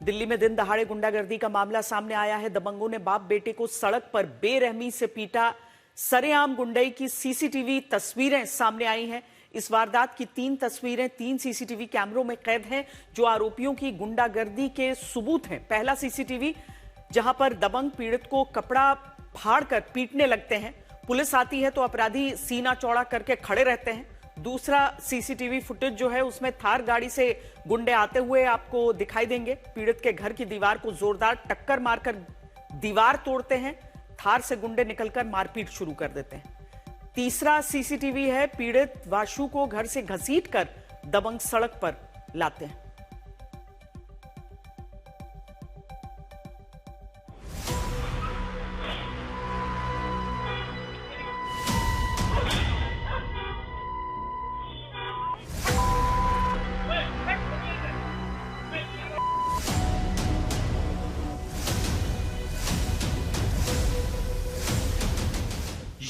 दिल्ली में दिन दहाड़े गुंडागर्दी का मामला सामने आया है। दबंगों ने बाप बेटे को सड़क पर बेरहमी से पीटा। सरेआम गुंडई की सीसीटीवी तस्वीरें सामने आई हैं। इस वारदात की 3 तस्वीरें 3 सीसीटीवी कैमरों में कैद हैं, जो आरोपियों की गुंडागर्दी के सबूत हैं। पहला सीसीटीवी, जहां पर दबंग पीड़ित को कपड़ा फाड़कर पीटने लगते हैं। पुलिस आती है तो अपराधी सीना चौड़ा करके खड़े रहते हैं। दूसरा सीसीटीवी फुटेज जो है, उसमें थार गाड़ी से गुंडे आते हुए आपको दिखाई देंगे। पीड़ित के घर की दीवार को जोरदार टक्कर मारकर दीवार तोड़ते हैं। थार से गुंडे निकलकर मारपीट शुरू कर देते हैं। तीसरा सीसीटीवी है, पीड़ित वाशु को घर से घसीटकर दबंग सड़क पर लाते हैं।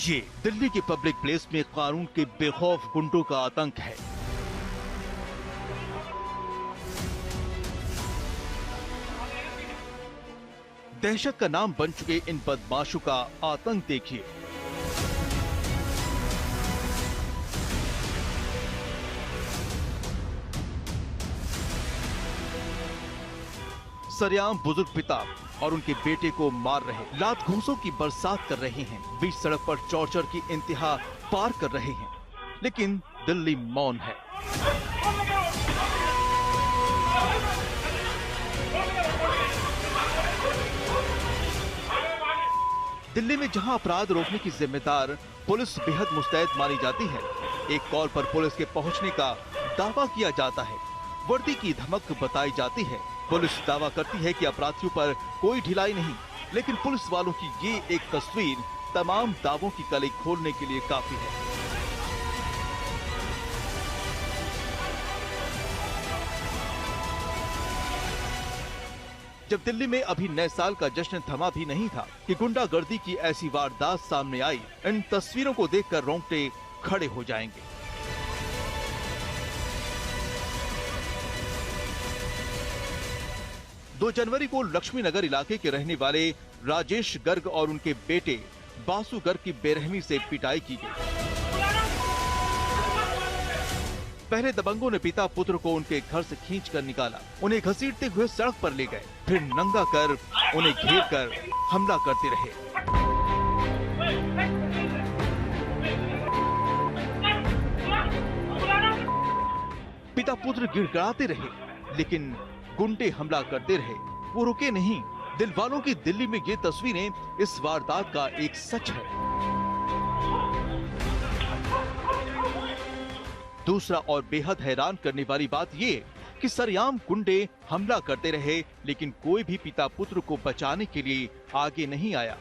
ये दिल्ली के पब्लिक प्लेस में कानून के बेखौफ गुंडों का आतंक है। दहशत का नाम बन चुके इन बदमाशों का आतंक देखिए। सरेआम बुजुर्ग पिता और उनके बेटे को मार रहे, लात घूंसों की बरसात कर रहे हैं, बीच सड़क पर टॉर्चर की इंतहा पार कर रहे हैं, लेकिन दिल्ली मौन है। दिल्ली में जहां अपराध रोकने की जिम्मेदार पुलिस बेहद मुस्तैद मानी जाती है, एक कॉल पर पुलिस के पहुंचने का दावा किया जाता है, वर्दी की धमक बताई जाती है। पुलिस दावा करती है कि अपराधियों पर कोई ढिलाई नहीं, लेकिन पुलिस वालों की ये एक तस्वीर तमाम दावों की कली खोलने के लिए काफी है। जब दिल्ली में अभी नए साल का जश्न थमा भी नहीं था कि गुंडागर्दी की ऐसी वारदात सामने आई। इन तस्वीरों को देखकर रोंगटे खड़े हो जाएंगे। 2 जनवरी को लक्ष्मी नगर इलाके के रहने वाले राजेश गर्ग और उनके बेटे बासु गर्ग की बेरहमी से पिटाई की गई। पहले दबंगों ने पिता पुत्र को उनके घर से खींचकर निकाला, उन्हें घसीटते हुए सड़क पर ले गए, फिर नंगा कर उन्हें घेरकर हमला करते रहे। पिता पुत्र गिड़गिड़ाते रहे, लेकिन गुंडे हमला करते रहे। वो रुके नहीं। दिल वालों की दिल्ली में ये तस्वीरें इस वारदात का एक सच है। दूसरा और बेहद हैरान करने वाली बात ये कि सरेआम गुंडे हमला करते रहे, लेकिन कोई भी पिता पुत्र को बचाने के लिए आगे नहीं आया।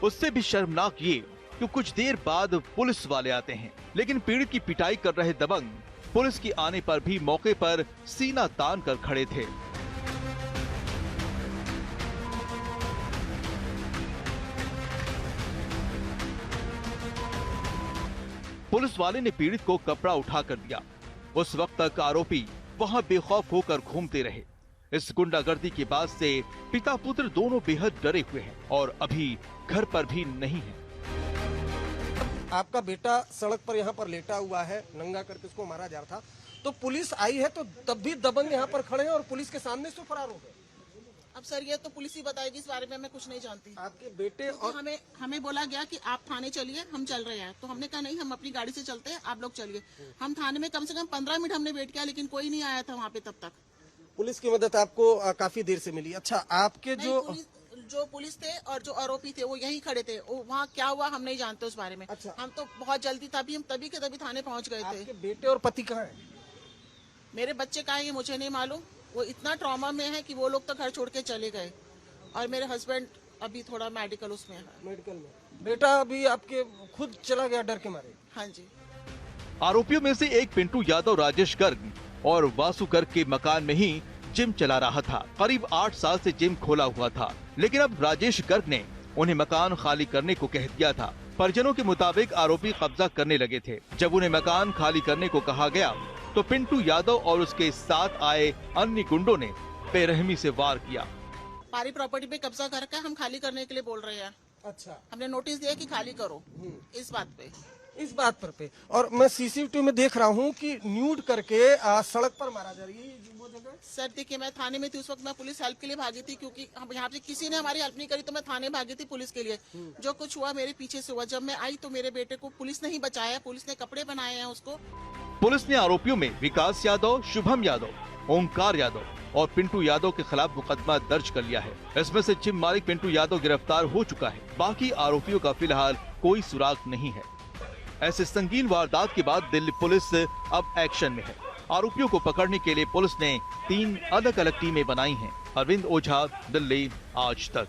उससे भी शर्मनाक ये कि कुछ देर बाद पुलिस वाले आते हैं, लेकिन पीड़ित की पिटाई कर रहे दबंग पुलिस के आने पर भी मौके पर सीना तान कर खड़े थे। पुलिस वाले ने पीड़ित को कपड़ा उठा कर दिया। उस वक्त तक आरोपी वहां बेखौफ होकर घूमते रहे। इस गुंडागर्दी के बाद से पिता पुत्र दोनों बेहद डरे हुए हैं और अभी घर पर भी नहीं है। आपका बेटा सड़क पर यहाँ पर लेटा हुआ है, नंगा करके उसको मारा जा रहा था, तो पुलिस आई है, तो तब भी दबंग यहाँ पर खड़े हैं और पुलिस के सामने से फरार हो गए। अब सर ये तो पुलिस ही बताएगी, इस बारे में मैं कुछ नहीं जानती। आपके बेटे और हमें बोला गया कि आप थाने चलिए, हम चल रहे हैं, तो हमने कहा नहीं, हम अपनी गाड़ी से चलते हैं, आप लोग चलिए। हम थाने में कम से कम 15 मिनट हमने वेट किया, लेकिन कोई नहीं आया था वहाँ पे तब तक। पुलिस की मदद आपको काफी देर से मिली। अच्छा, आपके जो पुलिस थे और जो आरोपी थे वो यहीं खड़े थे। वहाँ क्या हुआ हम नहीं जानते उस बारे में। अच्छा, हम तो बहुत जल्दी हम तभी के तभी थाने पहुँच गए थे। आपके बेटे और पति कहाँ है? मेरे बच्चे कहाँ हैं मुझे नहीं मालूम। वो इतना ट्रॉमा में है कि वो लोग तो घर छोड़ के चले गए, और मेरे हस्बैंड अभी थोड़ा मेडिकल उसमें है। मेडिकल में बेटा अभी आपके खुद चला गया डर के मारे? हाँ जी। आरोपियों में से एक पिंटू यादव राजेश गर्ग और वासु गर्ग के मकान में ही जिम चला रहा था। करीब 8 साल से जिम खोला हुआ था, लेकिन अब राजेश गर्ग ने उन्हें मकान खाली करने को कह दिया था। परिजनों के मुताबिक आरोपी कब्जा करने लगे थे। जब उन्हें मकान खाली करने को कहा गया तो पिंटू यादव और उसके साथ आए अन्य गुंडों ने बेरहमी से वार किया। हमारी प्रॉपर्टी पे कब्जा करके हम खाली करने के लिए बोल रहे हैं। अच्छा, हमने नोटिस दिया कि खाली करो इस बात पे। इस बात पर और मैं सीसीटीवी में देख रहा हूँ कि न्यूड करके सड़क पर मारा जा रही है वो जगह। सर देखिए, मैं थाने में थी उस वक्त, मैं पुलिस हेल्प के लिए भागी थी क्योंकि हम यहाँ पे किसी ने हमारी हेल्प नहीं करी, तो मैं थाने भागी थी पुलिस के लिए। जो कुछ हुआ मेरे पीछे से हुआ। जब मैं आई तो मेरे बेटे को पुलिस ने ही बचाया, पुलिस ने कपड़े बनाए हैं उसको। पुलिस ने आरोपियों में विकास यादव, शुभम यादव, ओमकार यादव और पिंटू यादव के खिलाफ मुकदमा दर्ज कर लिया है। इसमें से जिम मालिक पिंटू यादव गिरफ्तार हो चुका है। बाकी आरोपियों का फिलहाल कोई सुराग नहीं है। ऐसे संगीन वारदात के बाद दिल्ली पुलिस अब एक्शन में है। आरोपियों को पकड़ने के लिए पुलिस ने 3 अलग अलग टीमें बनाई हैं। अरविंद ओझा, दिल्ली, आज तक।